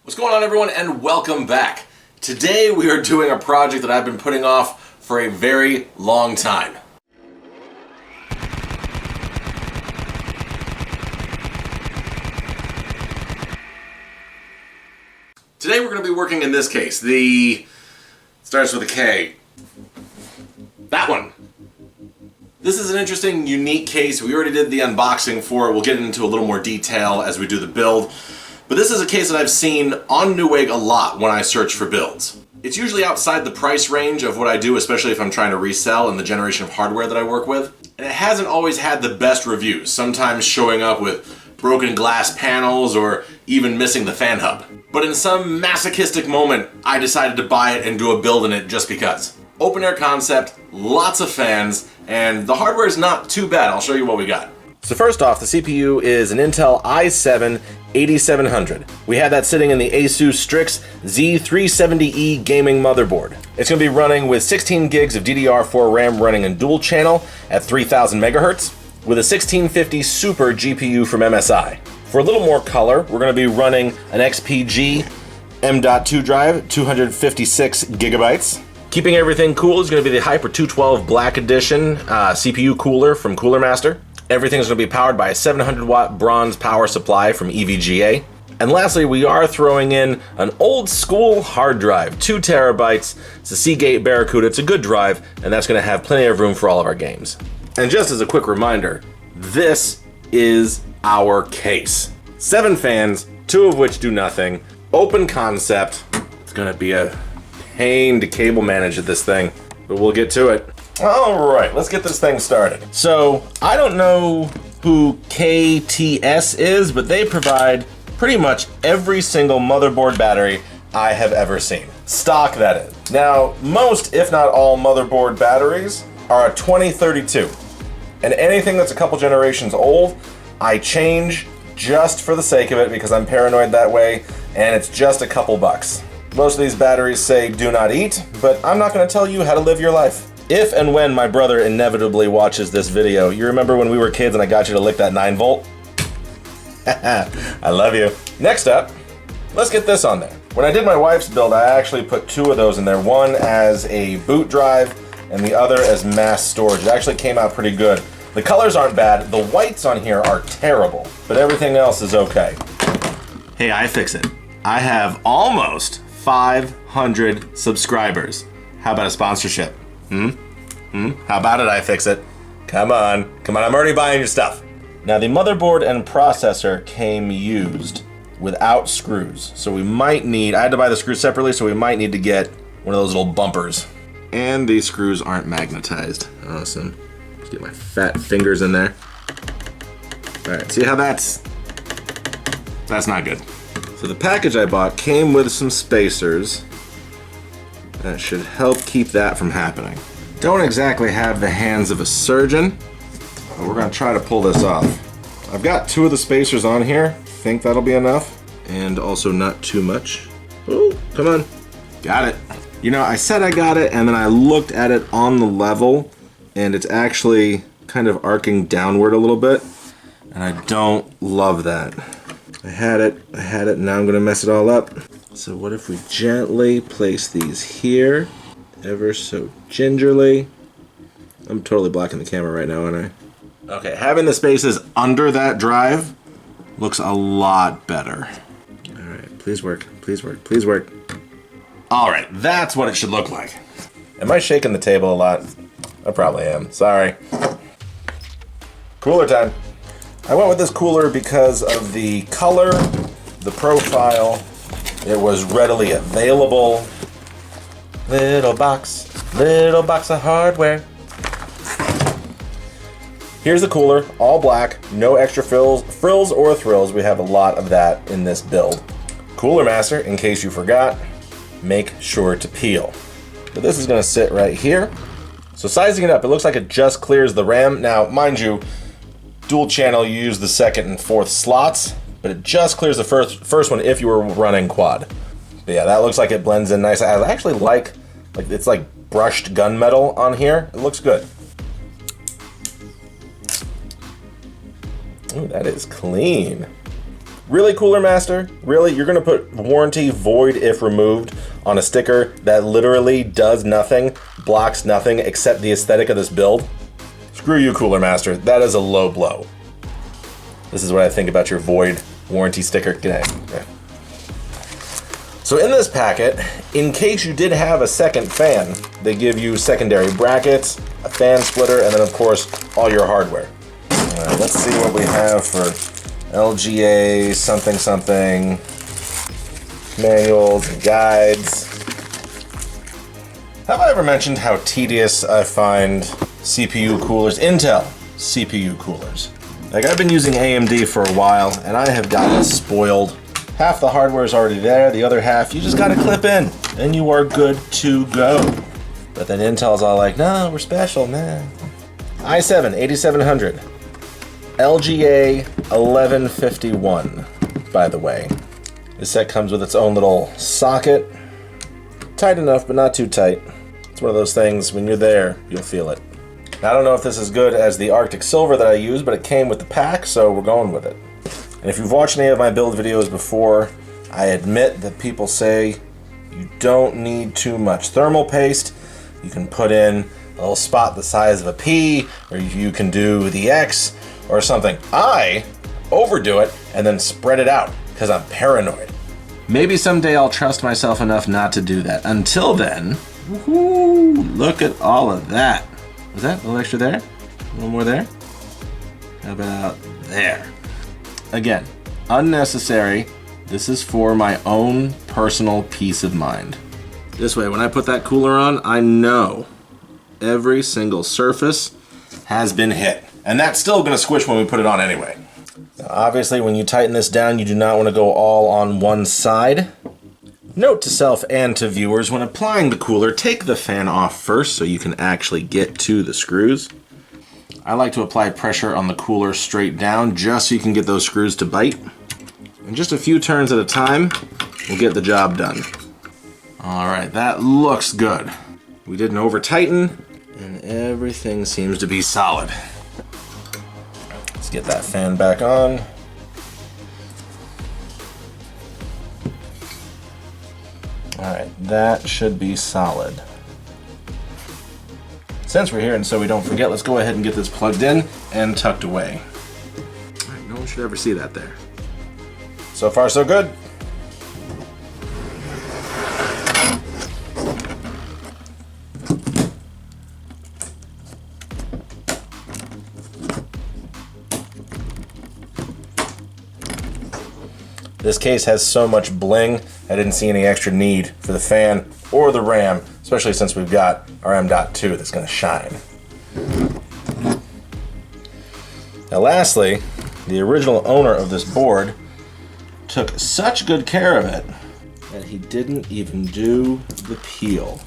What's going on, everyone, and welcome back. Today we are doing a project that I've been putting off for a very long time. Today we're going to be working in this case. Starts with a K. That one. This is an interesting, unique case. We already did the unboxing for it. We'll get into a little more detail as we do the build. But this is a case that I've seen on Newegg a lot when I search for builds. It's usually outside the price range of what I do, especially if I'm trying to resell in the generation of hardware that I work with. And it hasn't always had the best reviews, sometimes showing up with broken glass panels or even missing the fan hub. But in some masochistic moment, I decided to buy it and do a build in it just because. Open air concept, lots of fans, and the hardware is not too bad. I'll show you what we got. So first off, the CPU is an Intel i7 8700. We had that sitting in the Asus Strix Z370E gaming motherboard. It's going to be running with 16 gigs of DDR4 RAM running in dual channel at 3000 megahertz with a 1650 Super GPU from MSI. For a little more color, we're going to be running an XPG M.2 drive, 256 gigabytes. Keeping everything cool is going to be the Hyper 212 Black Edition CPU cooler from Cooler Master. Everything's going to be powered by a 700 watt bronze power supply from EVGA. And lastly, we are throwing in an old school hard drive, 2 terabytes. It's a Seagate Barracuda. It's a good drive, and that's going to have plenty of room for all of our games. And just as a quick reminder, this is our case. 7 fans, 2 of which do nothing. Open concept. It's going to be a pain to cable manage this thing, but we'll get to it. All right, let's get this thing started. So I don't know who KTS is, but they provide pretty much every single motherboard battery I have ever seen. Stock, that is. Now, most, if not all, motherboard batteries are a 2032. And anything that's a couple generations old, I change just for the sake of it because I'm paranoid that way, and it's just a couple bucks. Most of these batteries say do not eat, but I'm not going to tell you how to live your life. If and when my brother inevitably watches this video, you remember when we were kids and I got you to lick that 9 volt? I love you. Next up, let's get this on there. When I did my wife's build, I actually put 2 of those in there, one as a boot drive and the other as mass storage. It actually came out pretty good. The colors aren't bad. The whites on here are terrible, but everything else is okay. Hey, iFixit. I have almost 500 subscribers. How about a sponsorship? How about it, iFixit? Come on, I'm already buying your stuff. Now the motherboard and processor came used without screws. So we might need, I had to buy the screws separately, so we might need to get one of those little bumpers. And these screws aren't magnetized. Awesome. Let's get my fat fingers in there. All right, see how that's not good. So the package I bought came with some spacers. That should help keep that from happening. Don't exactly have the hands of a surgeon, but we're gonna try to pull this off. I've got 2 of the spacers on here. Think that'll be enough. And also not too much. Oh, come on. Got it. You know, I said I got it, and then I looked at it on the level, and it's actually kind of arcing downward a little bit, and I don't love that. I had it, now I'm gonna mess it all up. So what if we gently place these here, ever so gingerly. I'm totally blocking the camera right now, aren't I? Okay, having the spaces under that drive looks a lot better. All right, please work, please work, please work. All right, that's what it should look like. Am I shaking the table a lot? I probably am, sorry. Cooler time. I went with this cooler because of the color, the profile. It was readily available. Little box of hardware. Here's the cooler, all black, no extra frills or thrills. We have a lot of that in this build. Cooler Master, in case you forgot, make sure to peel. So this is gonna sit right here. So sizing it up, it looks like it just clears the RAM. Now, mind you, dual channel, you use the 2nd and 4th slots, but it just clears the first one if you were running quad. But yeah, that looks like it blends in nice. I actually like it's like brushed gunmetal on here. It looks good. Ooh, that is clean. Really, Cooler Master? Really? You're gonna put warranty void if removed on a sticker that literally does nothing, blocks nothing except the aesthetic of this build? Screw you, Cooler Master. That is a low blow. This is what I think about your void warranty sticker. G'day. Yeah. So in this packet, in case you did have a second fan, they give you secondary brackets, a fan splitter, and then of course, all your hardware. All right, let's see what we have for LGA something something, manuals and guides. Have I ever mentioned how tedious I find CPU coolers, Intel CPU coolers? Like, I've been using AMD for a while and I have gotten spoiled. Half the hardware is already there, the other half you just gotta clip in and you are good to go. But then Intel's all like, no, we're special, man. i7 8700, LGA 1151, by the way. This set comes with its own little socket. Tight enough, but not too tight. It's one of those things, when you're there, you'll feel it. Now, I don't know if this is good as the Arctic Silver that I use, but it came with the pack, so we're going with it. And if you've watched any of my build videos before, I admit that people say you don't need too much thermal paste. You can put in a little spot the size of a pea, or you can do the X or something. I overdo it and then spread it out because I'm paranoid. Maybe someday I'll trust myself enough not to do that. Until then, woohoo, look at all of that. Was that a little extra there? A little more there? How about there? Again, unnecessary. This is for my own personal peace of mind. This way, when I put that cooler on, I know every single surface has been hit. And that's still gonna squish when we put it on anyway. Now, obviously, when you tighten this down, you do not wanna go all on one side. Note to self and to viewers, when applying the cooler, take the fan off first so you can actually get to the screws. I like to apply pressure on the cooler straight down just so you can get those screws to bite. And just a few turns at a time will get the job done. All right, that looks good. We didn't over tighten and everything seems to be solid. Let's get that fan back on. All right, that should be solid. Since we're here and so we don't forget, let's go ahead and get this plugged in and tucked away. All right, no one should ever see that there. So far, so good. This case has so much bling, I didn't see any extra need for the fan or the RAM, especially since we've got our M.2 that's going to shine. Now lastly, the original owner of this board took such good care of it that he didn't even do the peel.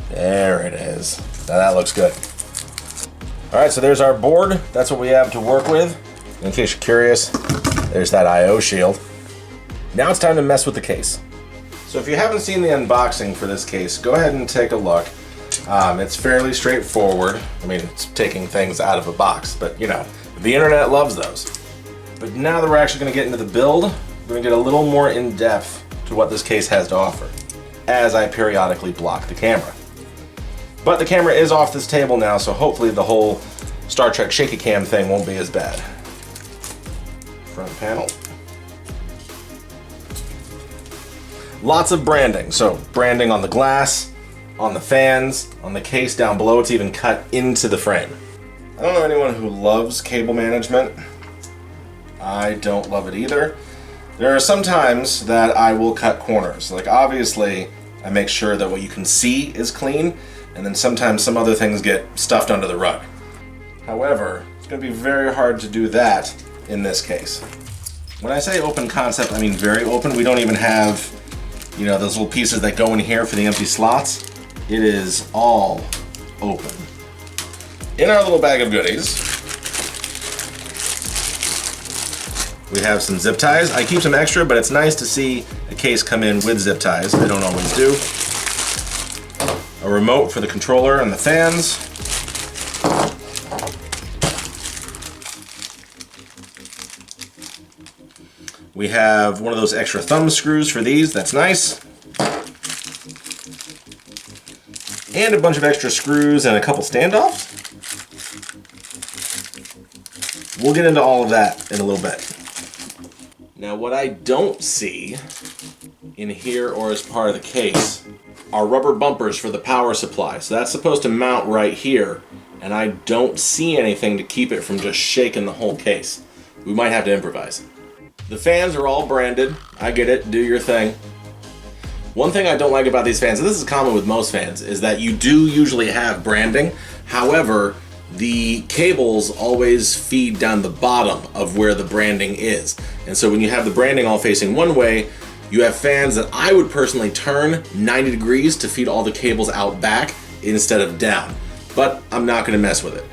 There it is. Now that looks good. All right, so there's our board. That's what we have to work with. In case you're curious, there's that I/O shield. Now it's time to mess with the case. So if you haven't seen the unboxing for this case, go ahead and take a look. It's fairly straightforward. I mean, it's taking things out of a box, but you know, the internet loves those. But now that we're actually gonna get into the build, we're gonna get a little more in depth to what this case has to offer, as I periodically block the camera. But the camera is off this table now, so hopefully the whole Star Trek shaky cam thing won't be as bad. Front panel. Lots of branding. So branding on the glass, on the fans, on the case down below. It's even cut into the frame. I don't know anyone who loves cable management. I don't love it either. There are some times that I will cut corners. Like obviously, I make sure that what you can see is clean, and then sometimes some other things get stuffed under the rug. However, it's going to be very hard to do that in this case. When I say open concept, I mean very open. We don't even have, you know, those little pieces that go in here for the empty slots. It is all open. In our little bag of goodies, we have some zip ties. I keep some extra, but it's nice to see a case come in with zip ties. I don't always do. A a remote for the controller and the fans. We have one of those extra thumb screws for these, that's nice. And a bunch of extra screws and a couple standoffs. We'll get into all of that in a little bit. Now what I don't see in here or as part of the case are rubber bumpers for the power supply. So that's supposed to mount right here, and I don't see anything to keep it from just shaking the whole case. We might have to improvise. The fans are all branded. I get it, do your thing. One thing I don't like about these fans, and this is common with most fans, is that you do usually have branding. However, the cables always feed down the bottom of where the branding is. And so when you have the branding all facing one way, you have fans that I would personally turn 90 degrees to feed all the cables out back instead of down. But I'm not going to mess with it.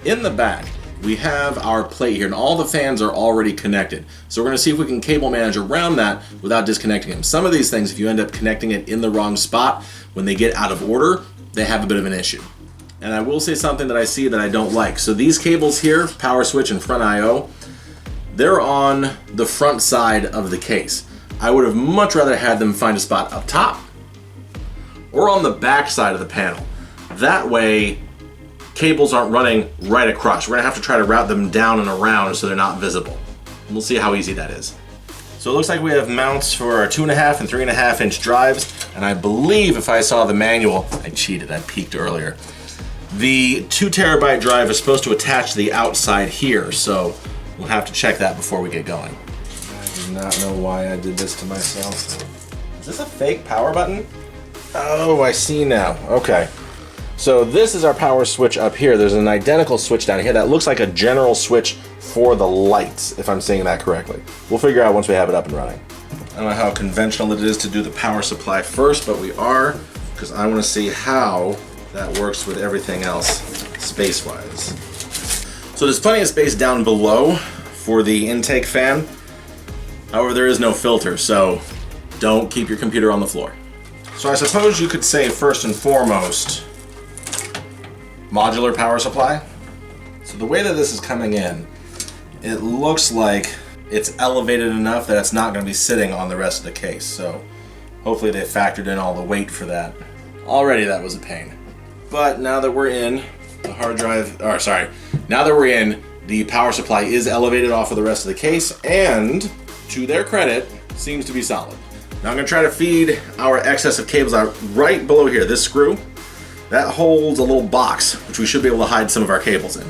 In the back, we have our plate here, and all the fans are already connected. So we're going to see if we can cable manage around that without disconnecting them. Some of these things, if you end up connecting it in the wrong spot, when they get out of order, they have a bit of an issue. And I will say something that I see that I don't like. So these cables here, power switch and front I/O, they're on the front side of the case. I would have much rather had them find a spot up top or on the back side of the panel. That way, cables aren't running right across. We're gonna have to try to route them down and around so they're not visible. We'll see how easy that is. So it looks like we have mounts for our 2.5 and 3.5 inch drives, and I believe if I saw the manual, I cheated, I peeked earlier. The 2 terabyte drive is supposed to attach to the outside here, so we'll have to check that before we get going. I do not know why I did this to myself. Is this a fake power button? Oh, I see now. Okay. So this is our power switch up here. There's an identical switch down here that looks like a general switch for the lights, if I'm saying that correctly. We'll figure out once we have it up and running. I don't know how conventional it is to do the power supply first, but we are, because I want to see how that works with everything else space-wise. So there's plenty of space down below for the intake fan. However, there is no filter, so don't keep your computer on the floor. So I suppose you could say first and foremost, modular power supply. So the way that this is coming in, it looks like it's elevated enough that it's not going to be sitting on the rest of the case. So hopefully they factored in all the weight for that. Already that was a pain. But now that we're in, the hard drive, now that we're in, the power supply is elevated off of the rest of the case, and to their credit, seems to be solid. Now I'm going to try to feed our excess of cables out right below here, this screw. That holds a little box, which we should be able to hide some of our cables in.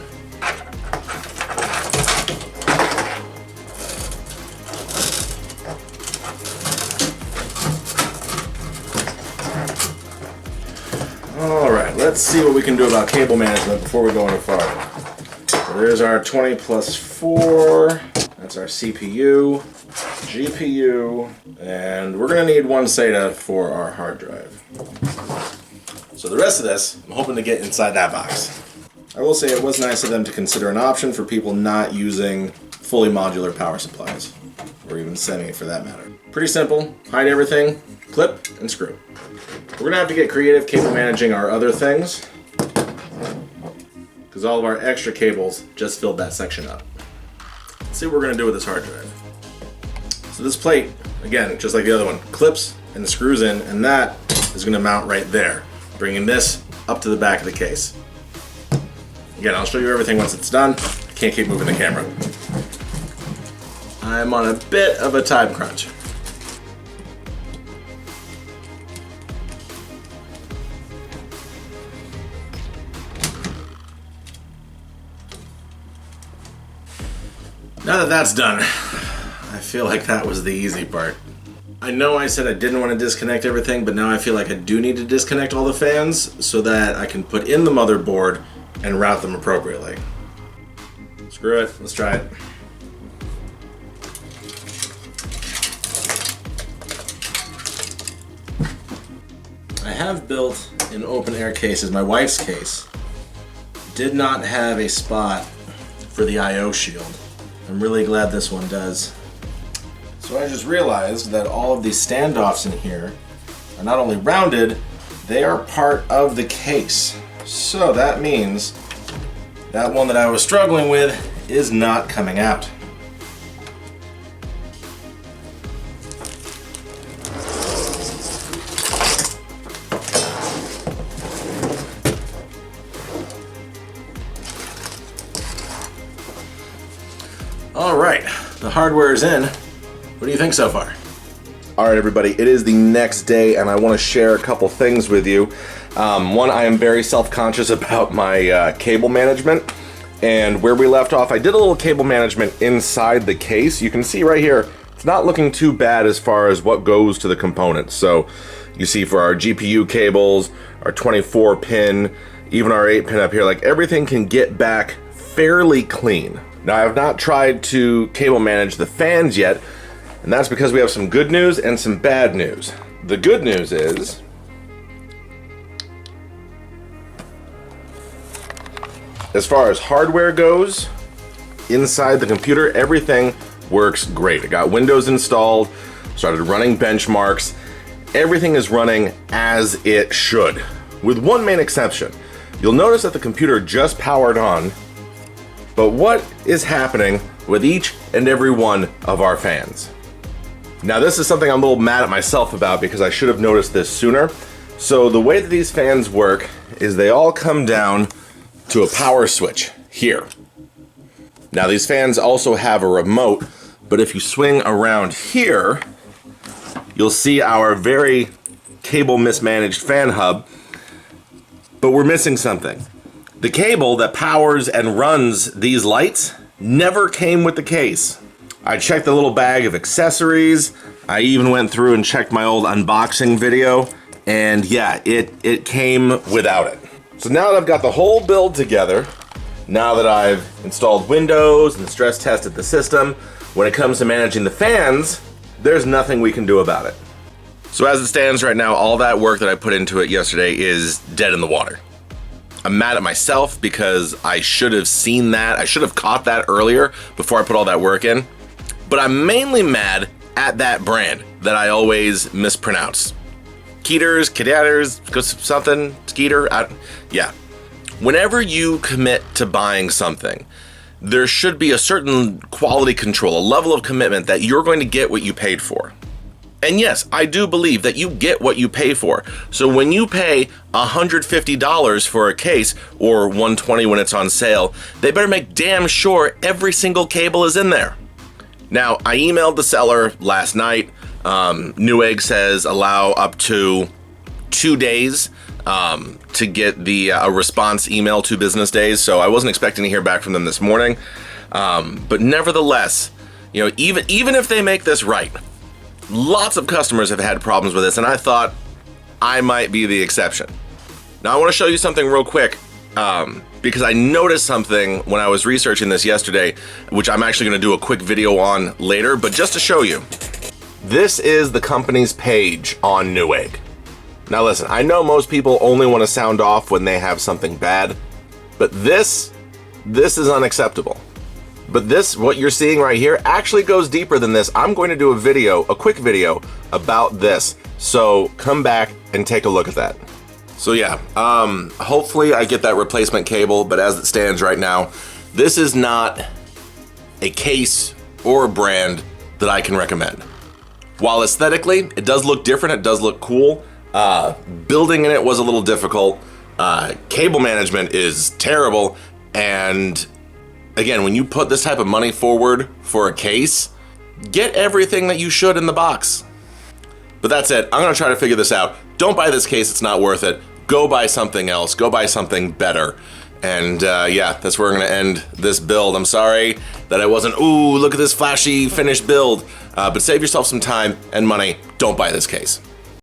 Alright, let's see what we can do about cable management before we go any farther. So there's our 20 plus 4, that's our CPU, GPU, and we're going to need one SATA for our hard drive. So the rest of this, I'm hoping to get inside that box. I will say it was nice of them to consider an option for people not using fully modular power supplies, or even semi for that matter. Pretty simple, hide everything, clip and screw. We're gonna have to get creative cable managing our other things, because all of our extra cables just filled that section up. Let's see what we're gonna do with this hard drive. So this plate, again, just like the other one, clips and screws in, and that is gonna mount right there, bringing this up to the back of the case. Again, I'll show you everything once it's done. I can't keep moving the camera. I'm on a bit of a time crunch. Now that that's done, I feel like that was the easy part. I know I said I didn't want to disconnect everything, but now I feel like I do need to disconnect all the fans so that I can put in the motherboard and route them appropriately. Screw it, let's try it. I have built in open air cases. My wife's case did not have a spot for the I/O shield. I'm really glad this one does. So I just realized that all of these standoffs in here are not only rounded, they are part of the case. So that means that one that I was struggling with is not coming out. All right, the hardware is in. What do you think so far? All right, everybody, it is the next day, and I want to share a couple things with you. One, I am very self-conscious about my cable management, and where we left off, I did a little cable management inside the case. You can see right here, it's not looking too bad as far as what goes to the components. So you see for our GPU cables, our 24-pin, even our 8-pin up here, like everything can get back fairly clean. Now, I have not tried to cable manage the fans yet, and that's because we have some good news and some bad news. The good news is as far as hardware goes, inside the computer, everything works great. I got Windows installed, started running benchmarks. Everything is running as it should, with one main exception. You'll notice that the computer just powered on, but what is happening with each and every one of our fans? Now, this is something I'm a little mad at myself about because I should have noticed this sooner. So the way that these fans work is they all come down to a power switch here. Now, these fans also have a remote, but if you swing around here, you'll see our very cable mismanaged fan hub, but we're missing something. The cable that powers and runs these lights never came with the case. I checked the little bag of accessories. I even went through and checked my old unboxing video, and yeah, it came without it. So now that I've got the whole build together, now that I've installed Windows and stress tested the system, when it comes to managing the fans, there's nothing we can do about it. So as it stands right now, all that work that I put into it yesterday is dead in the water. I'm mad at myself because I should have seen that. I should have caught that earlier before I put all that work in. But I'm mainly mad at that brand that I always mispronounce. Kediers, something, Skeeter, yeah. Whenever you commit to buying something, there should be a certain quality control, a level of commitment that you're going to get what you paid for. And yes, I do believe that you get what you pay for. So when you pay $150 for a case, or $120 when it's on sale, they better make damn sure every single cable is in there. Now, I emailed the seller last night. Newegg says allow up to 2 days to get the a response email, 2 business days. So I wasn't expecting to hear back from them this morning. But nevertheless, you know, even if they make this right, lots of customers have had problems with this, and I thought I might be the exception. Now, I want to show you something real quick, because I noticed something when I was researching this yesterday, which I'm actually going to do a quick video on later, but just to show you. This is the company's page on Newegg. Now listen, I know most people only want to sound off when they have something bad, but this is unacceptable. But this, what you're seeing right here, actually goes deeper than this. I'm going to do a quick video about this. So come back and take a look at that. So yeah, hopefully I get that replacement cable, but as it stands right now, this is not a case or a brand that I can recommend. While aesthetically, it does look different, it does look cool, building in it was a little difficult, cable management is terrible, and again, when you put this type of money forward for a case, get everything that you should in the box. But that's it. I'm going to try to figure this out. Don't buy this case. It's not worth it. Go buy something else. Go buy something better. And yeah, that's where we're going to end this build. I'm sorry that I wasn't, ooh, look at this flashy finished build. But save yourself some time and money. Don't buy this case.